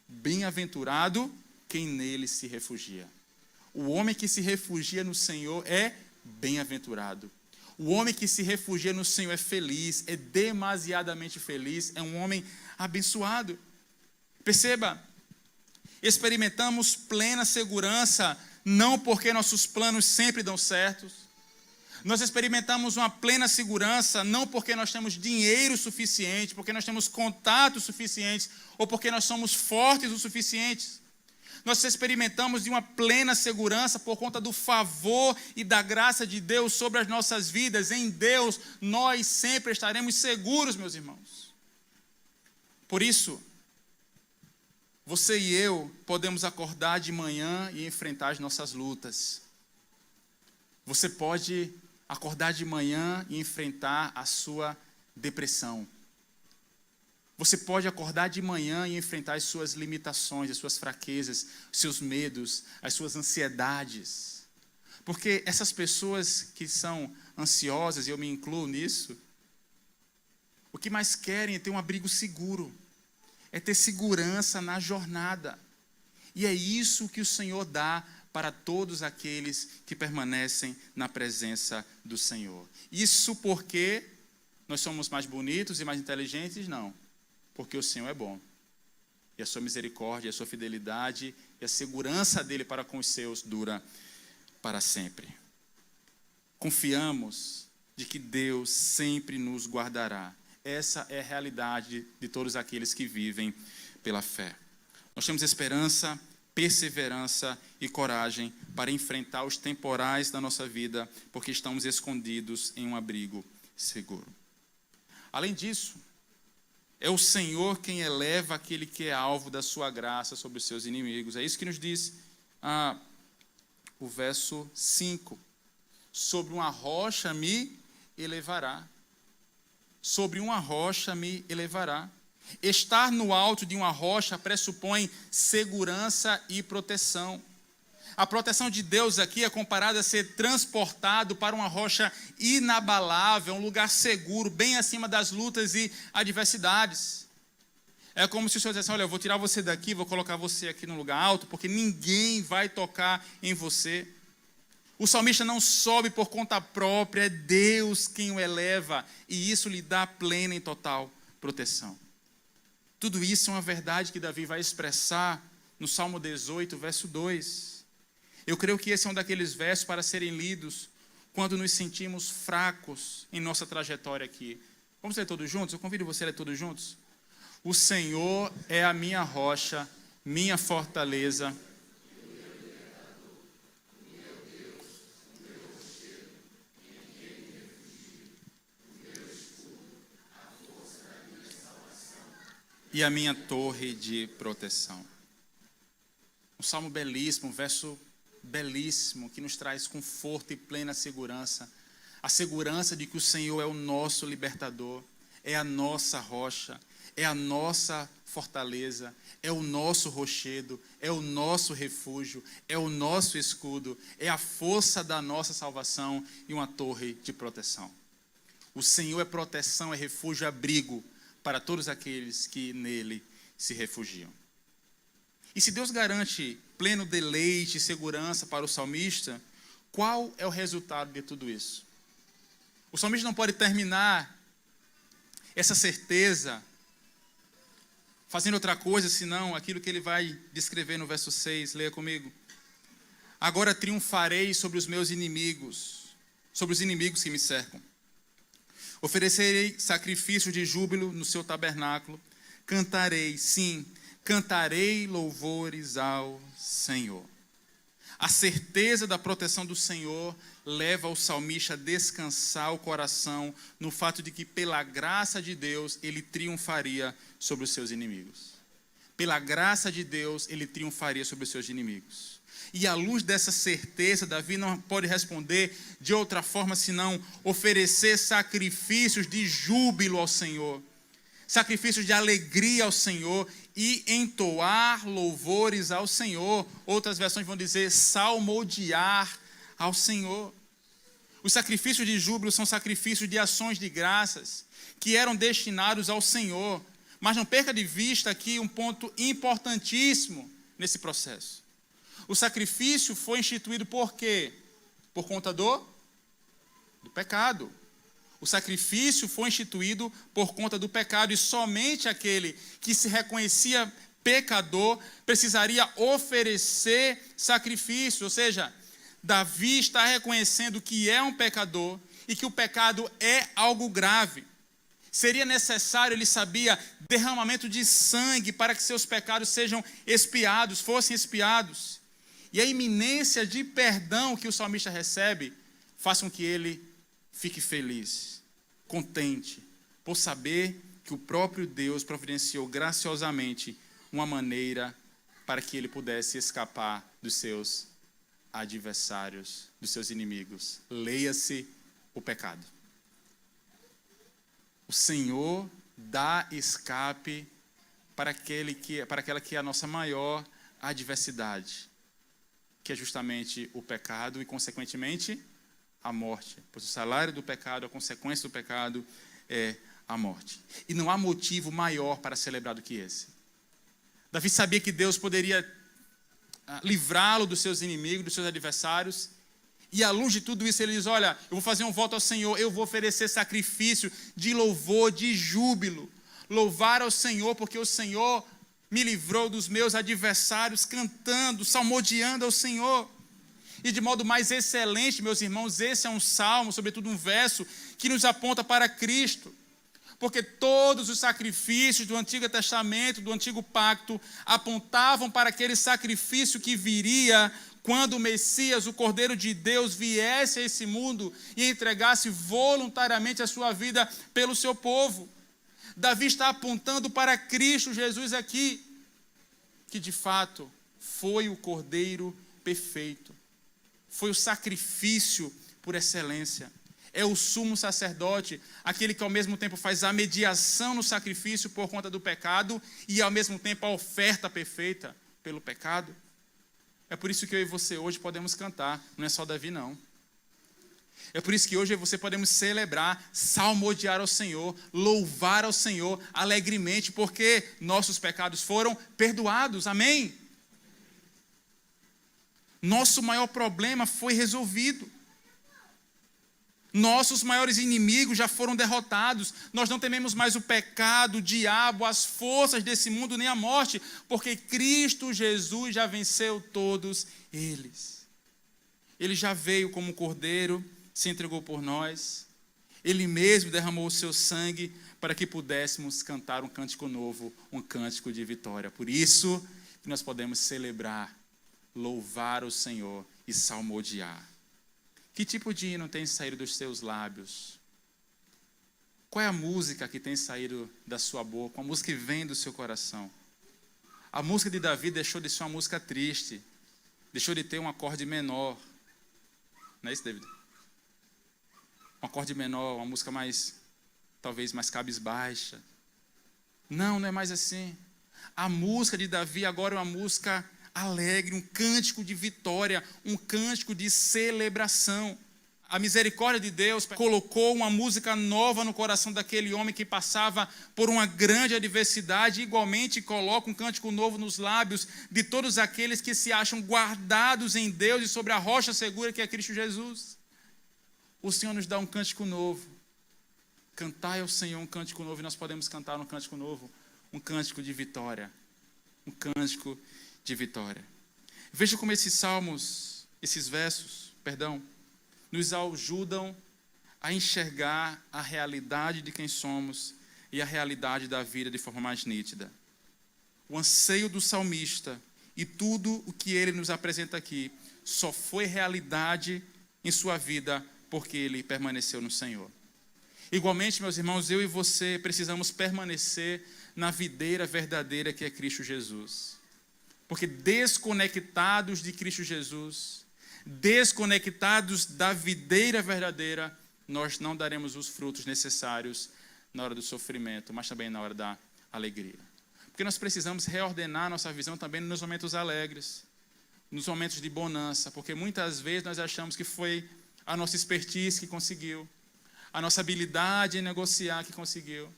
Bem-aventurado quem nele se refugia. O homem que se refugia no Senhor é bem-aventurado. O homem que se refugia no Senhor é feliz, é demasiadamente feliz, é um homem abençoado. Perceba, experimentamos plena segurança, não porque nossos planos sempre dão certos. Nós experimentamos uma plena segurança, não porque nós temos dinheiro suficiente, porque nós temos contatos suficientes, ou porque nós somos fortes o suficiente. Nós experimentamos de uma plena segurança por conta do favor e da graça de Deus sobre as nossas vidas. Em Deus, nós sempre estaremos seguros, meus irmãos. Por isso, você e eu podemos acordar de manhã e enfrentar as nossas lutas. Você pode acordar de manhã e enfrentar a sua depressão. Você pode acordar de manhã e enfrentar as suas limitações, as suas fraquezas, os seus medos, as suas ansiedades. Porque essas pessoas que são ansiosas, e eu me incluo nisso, o que mais querem é ter um abrigo seguro, é ter segurança na jornada. E é isso que o Senhor dá para todos aqueles que permanecem na presença do Senhor. Isso porque nós somos mais bonitos e mais inteligentes? Não. Porque o Senhor é bom. E a sua misericórdia, a sua fidelidade e a segurança dele para com os seus dura para sempre. Confiamos de que Deus sempre nos guardará. Essa é a realidade de todos aqueles que vivem pela fé. Nós temos esperança, perseverança e coragem para enfrentar os temporais da nossa vida, porque estamos escondidos em um abrigo seguro. Além disso, é o Senhor quem eleva aquele que é alvo da sua graça sobre os seus inimigos. É isso que nos diz o verso 5. Sobre uma rocha me elevará. Sobre uma rocha me elevará. Estar no alto de uma rocha pressupõe segurança e proteção. A proteção de Deus aqui é comparada a ser transportado para uma rocha inabalável, um lugar seguro, bem acima das lutas e adversidades. É como se o Senhor dissesse, olha, eu vou tirar você daqui, vou colocar você aqui num lugar alto, porque ninguém vai tocar em você. O salmista não sobe por conta própria, é Deus quem o eleva, e isso lhe dá plena e total proteção. Tudo isso é uma verdade que Davi vai expressar no Salmo 18, verso 2. Eu creio que esse é um daqueles versos para serem lidos quando nos sentimos fracos em nossa trajetória aqui. Vamos ler todos juntos? Eu convido você a ler todos juntos. O Senhor é a minha rocha, minha fortaleza. E a minha torre de proteção. Um salmo belíssimo, um verso belíssimo, que nos traz conforto e plena segurança. A segurança de que o Senhor é o nosso libertador, é a nossa rocha, é a nossa fortaleza, é o nosso rochedo, é o nosso refúgio, é o nosso escudo, é a força da nossa salvação e uma torre de proteção. O Senhor é proteção, é refúgio, é abrigo para todos aqueles que nele se refugiam. E se Deus garante pleno deleite e segurança para o salmista, qual é o resultado de tudo isso? O salmista não pode terminar essa certeza fazendo outra coisa, senão aquilo que ele vai descrever no verso 6. Leia comigo. Agora triunfarei sobre os meus inimigos, sobre os inimigos que me cercam. Oferecerei sacrifício de júbilo no seu tabernáculo. Cantarei, sim, cantarei louvores ao Senhor. A certeza da proteção do Senhor leva o salmista a descansar o coração no fato de que, pela graça de Deus, ele triunfaria sobre os seus inimigos. Pela graça de Deus, ele triunfaria sobre os seus inimigos. E à luz dessa certeza, Davi não pode responder de outra forma senão oferecer sacrifícios de júbilo ao Senhor, sacrifícios de alegria ao Senhor e entoar louvores ao Senhor. Outras versões vão dizer salmodiar ao Senhor. Os sacrifícios de júbilo são sacrifícios de ações de graças que eram destinados ao Senhor. Mas não perca de vista aqui um ponto importantíssimo nesse processo. O sacrifício foi instituído por quê? Por conta do pecado. O sacrifício foi instituído por conta do pecado e somente aquele que se reconhecia pecador precisaria oferecer sacrifício. Ou seja, Davi está reconhecendo que é um pecador e que o pecado é algo grave. Seria necessário, ele sabia, derramamento de sangue para que seus pecados sejam expiados, fossem expiados. E a iminência de perdão que o salmista recebe faz com que ele fique feliz, contente, por saber que o próprio Deus providenciou graciosamente uma maneira para que ele pudesse escapar dos seus adversários, dos seus inimigos. Leia-se o pecado. O Senhor dá escape para aquela que é a nossa maior adversidade, que é justamente o pecado e, consequentemente, a morte. Pois o salário do pecado, a consequência do pecado é a morte. E não há motivo maior para celebrar do que esse. Davi sabia que Deus poderia livrá-lo dos seus inimigos, dos seus adversários. E à luz de tudo isso, ele diz, olha, eu vou fazer um voto ao Senhor, eu vou oferecer sacrifício de louvor, de júbilo. Louvar ao Senhor, porque o Senhor me livrou dos meus adversários, cantando, salmodiando ao Senhor. E de modo mais excelente, meus irmãos, esse é um salmo, sobretudo um verso, que nos aponta para Cristo. Porque todos os sacrifícios do Antigo Testamento, do Antigo Pacto, apontavam para aquele sacrifício que viria quando o Messias, o Cordeiro de Deus, viesse a esse mundo e entregasse voluntariamente a sua vida pelo seu povo. Davi está apontando para Cristo Jesus aqui, que de fato foi o Cordeiro perfeito. Foi o sacrifício por excelência. É o sumo sacerdote, aquele que ao mesmo tempo faz a mediação no sacrifício por conta do pecado e ao mesmo tempo a oferta perfeita pelo pecado. É por isso que eu e você hoje podemos cantar, não é só Davi não. É por isso que hoje eu e você podemos celebrar, salmodiar ao Senhor, louvar ao Senhor alegremente, porque nossos pecados foram perdoados, amém? Nosso maior problema foi resolvido. Nossos maiores inimigos já foram derrotados. Nós não tememos mais o pecado, o diabo, as forças desse mundo, nem a morte, porque Cristo Jesus já venceu todos eles. Ele já veio como Cordeiro, se entregou por nós. Ele mesmo derramou o seu sangue para que pudéssemos cantar um cântico novo, um cântico de vitória. Por isso que nós podemos celebrar, louvar o Senhor e salmodiar. Que tipo de hino tem saído dos seus lábios? Qual é a música que tem saído da sua boca? A música que vem do seu coração? A música de Davi deixou de ser uma música triste. Deixou de ter um acorde menor. Não é isso, David? um acorde menor, uma música mais, talvez mais cabisbaixa. Não, não é mais assim. A música de Davi agora é uma música alegre, um cântico de vitória, um cântico de celebração. A misericórdia de Deus colocou uma música nova no coração daquele homem que passava por uma grande adversidade, e igualmente coloca um cântico novo nos lábios de todos aqueles que se acham guardados em Deus e sobre a rocha segura que é Cristo Jesus. O Senhor nos dá um cântico novo. Cantai ao Senhor um cântico novo, e nós podemos cantar um cântico novo, um cântico de vitória. Um cântico de vitória. Veja como esses versos, nos ajudam a enxergar a realidade de quem somos e a realidade da vida de forma mais nítida. O anseio do salmista e tudo o que ele nos apresenta aqui só foi realidade em sua vida porque ele permaneceu no Senhor. Igualmente, meus irmãos, eu e você precisamos permanecer na videira verdadeira que é Cristo Jesus. Porque desconectados de Cristo Jesus, desconectados da videira verdadeira, nós não daremos os frutos necessários na hora do sofrimento, mas também na hora da alegria. Porque nós precisamos reordenar nossa visão também nos momentos alegres, nos momentos de bonança, porque muitas vezes nós achamos que foi a nossa expertise que conseguiu, a nossa habilidade em negociar que conseguiu,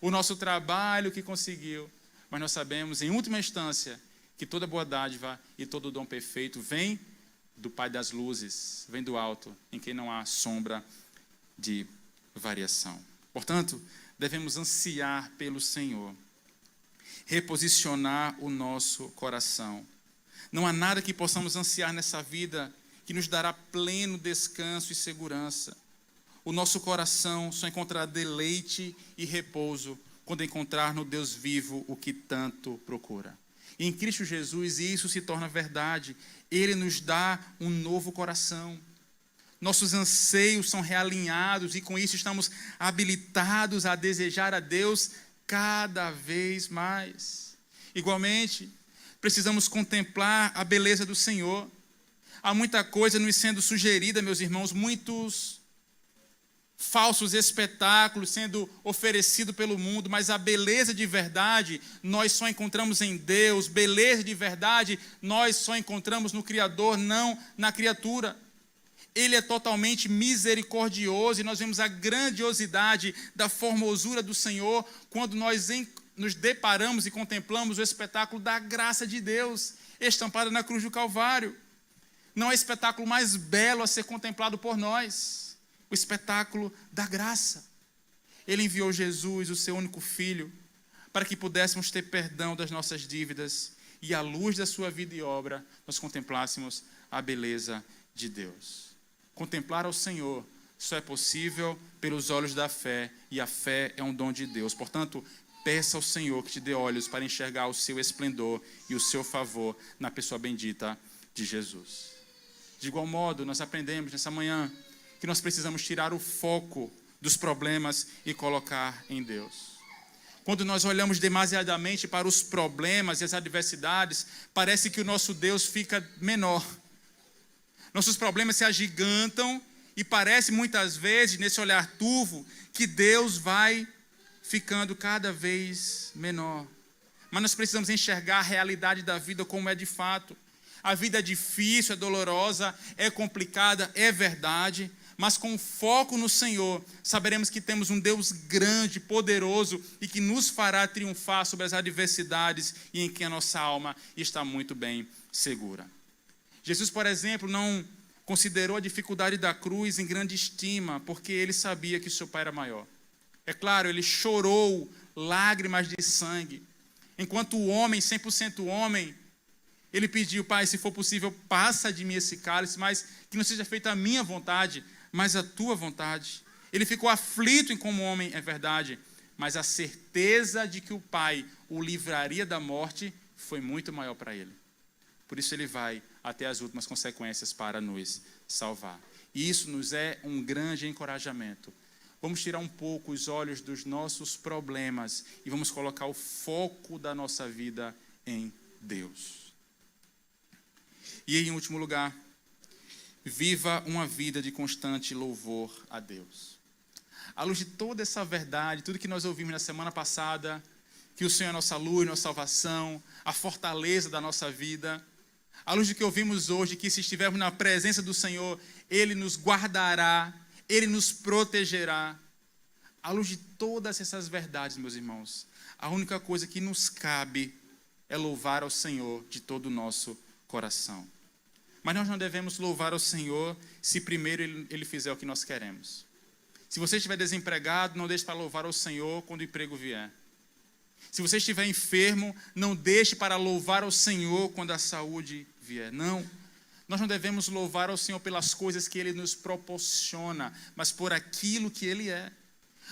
o nosso trabalho que conseguiu, mas nós sabemos, em última instância, que toda boa dádiva e todo dom perfeito vem do Pai das luzes, vem do alto, em quem não há sombra de variação. Portanto, devemos ansiar pelo Senhor, reposicionar o nosso coração. Não há nada que possamos ansiar nessa vida que nos dará pleno descanso e segurança. O nosso coração só encontrará deleite e repouso quando encontrar no Deus vivo o que tanto procura. E em Cristo Jesus isso se torna verdade. Ele nos dá um novo coração. Nossos anseios são realinhados e com isso estamos habilitados a desejar a Deus cada vez mais. Igualmente, precisamos contemplar a beleza do Senhor. Há muita coisa nos sendo sugerida, meus irmãos, muitos falsos espetáculos sendo oferecidos pelo mundo, mas a beleza de verdade nós só encontramos em Deus. Beleza de verdade nós só encontramos no Criador, não na criatura. Ele é totalmente misericordioso e nós vemos a grandiosidade da formosura do Senhor quando nós nos deparamos e contemplamos o espetáculo da graça de Deus estampada na cruz do Calvário. Não há espetáculo mais belo a ser contemplado por nós. O espetáculo da graça. Ele enviou Jesus, o seu único filho, para que pudéssemos ter perdão das nossas dívidas e, à luz da sua vida e obra, nós contemplássemos a beleza de Deus. Contemplar ao Senhor só é possível pelos olhos da fé, e a fé é um dom de Deus. Portanto, peça ao Senhor que te dê olhos para enxergar o seu esplendor e o seu favor na pessoa bendita de Jesus. De igual modo, nós aprendemos nessa manhã que nós precisamos tirar o foco dos problemas e colocar em Deus. Quando nós olhamos demasiadamente para os problemas e as adversidades, parece que o nosso Deus fica menor. Nossos problemas se agigantam e parece muitas vezes, nesse olhar turvo, que Deus vai ficando cada vez menor. Mas nós precisamos enxergar a realidade da vida como é de fato. A vida é difícil, é dolorosa, é complicada, é verdade, mas com foco no Senhor, saberemos que temos um Deus grande, poderoso e que nos fará triunfar sobre as adversidades e em quem a nossa alma está muito bem segura. Jesus, por exemplo, não considerou a dificuldade da cruz em grande estima, porque ele sabia que seu Pai era maior. É claro, ele chorou lágrimas de sangue, enquanto o homem, 100% homem, ele pediu: Pai, se for possível, passa de mim esse cálice, mas que não seja feita a minha vontade, mas a tua vontade. Ele ficou aflito em como homem, é verdade, mas a certeza de que o Pai o livraria da morte foi muito maior para ele. Por isso ele vai até as últimas consequências para nos salvar. E isso nos é um grande encorajamento. Vamos tirar um pouco os olhos dos nossos problemas e vamos colocar o foco da nossa vida em Deus. E em último lugar, viva uma vida de constante louvor a Deus. À luz de toda essa verdade, tudo que nós ouvimos na semana passada, que o Senhor é nossa luz, nossa salvação, a fortaleza da nossa vida, à luz do que ouvimos hoje, que se estivermos na presença do Senhor, Ele nos guardará, Ele nos protegerá. À luz de todas essas verdades, meus irmãos, a única coisa que nos cabe é louvar ao Senhor de todo o nosso coração. Mas nós não devemos louvar ao Senhor se primeiro Ele fizer o que nós queremos. Se você estiver desempregado, não deixe para louvar ao Senhor quando o emprego vier. Se você estiver enfermo, não deixe para louvar ao Senhor quando a saúde vier. Não, nós não devemos louvar ao Senhor pelas coisas que Ele nos proporciona, mas por aquilo que Ele é.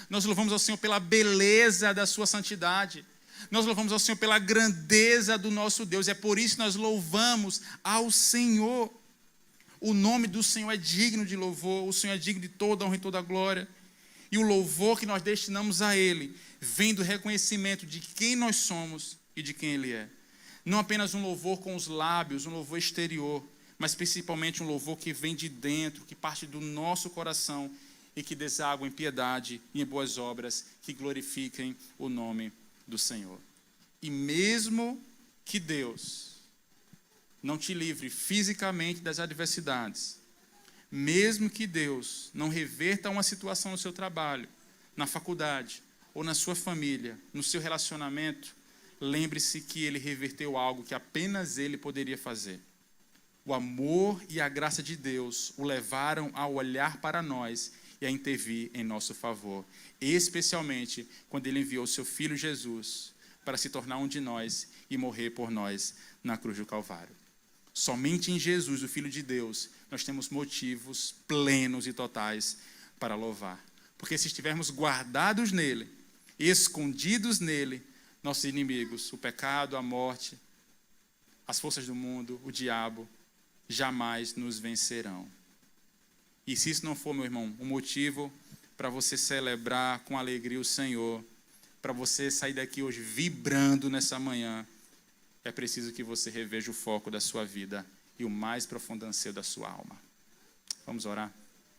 Nós louvamos ao Senhor pela beleza da sua santidade. Nós louvamos ao Senhor pela grandeza do nosso Deus. É por isso que nós louvamos ao Senhor. O nome do Senhor é digno de louvor, o Senhor é digno de toda honra e toda glória. E o louvor que nós destinamos a Ele vem do reconhecimento de quem nós somos e de quem Ele é. Não apenas um louvor com os lábios, um louvor exterior, mas principalmente um louvor que vem de dentro, que parte do nosso coração e que deságua em piedade e em boas obras que glorifiquem o nome do Senhor. E mesmo que Deus não te livre fisicamente das adversidades, mesmo que Deus não reverta uma situação no seu trabalho, na faculdade, ou na sua família, no seu relacionamento, lembre-se que Ele reverteu algo que apenas Ele poderia fazer. O amor e a graça de Deus o levaram a olhar para nós e a intervir em nosso favor, especialmente quando Ele enviou seu Filho Jesus para se tornar um de nós e morrer por nós na cruz do Calvário. Somente em Jesus, o Filho de Deus, nós temos motivos plenos e totais para louvar. Porque se estivermos guardados nele, escondidos nele, nossos inimigos, o pecado, a morte, as forças do mundo, o diabo, jamais nos vencerão. E se isso não for, meu irmão, um motivo para você celebrar com alegria o Senhor, para você sair daqui hoje vibrando nessa manhã, é preciso que você reveja o foco da sua vida e o mais profundo anseio da sua alma. Vamos orar?